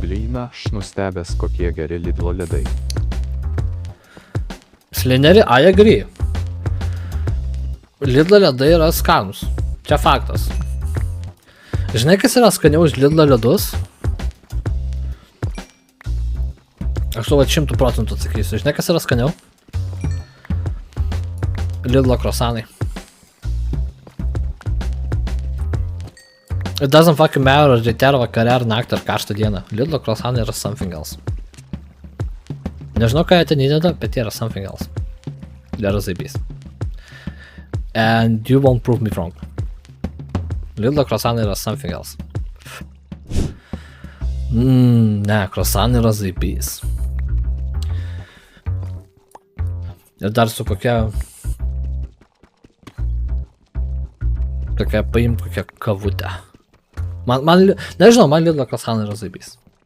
Blyna, nustebęs kokie geri Lidlo ledai. Slineri, I agree. Lidlo ledai yra skanus. Čia faktas. Žinai, kas yra skaniau už Lidlo ledus? Aš tu 100% atsakysiu. Žinai, kas yra skaniau? Lidlo krosanai. It doesn't fucking matter, ar ryte, ar vakare, ar naktį, ar karštą dieną. Lidlo krosanai yra something else. Nežinau, ką jie ten įdeda, bet jie yra something else. Jie yra zaibys. And you won't prove me wrong. Lidlo krosanai yra something else. Ne, krosanai yra zaibys. Ir dar su kokia paimt kokią kavutę. Nežinau, man Lidlo krosanai yra zaibys.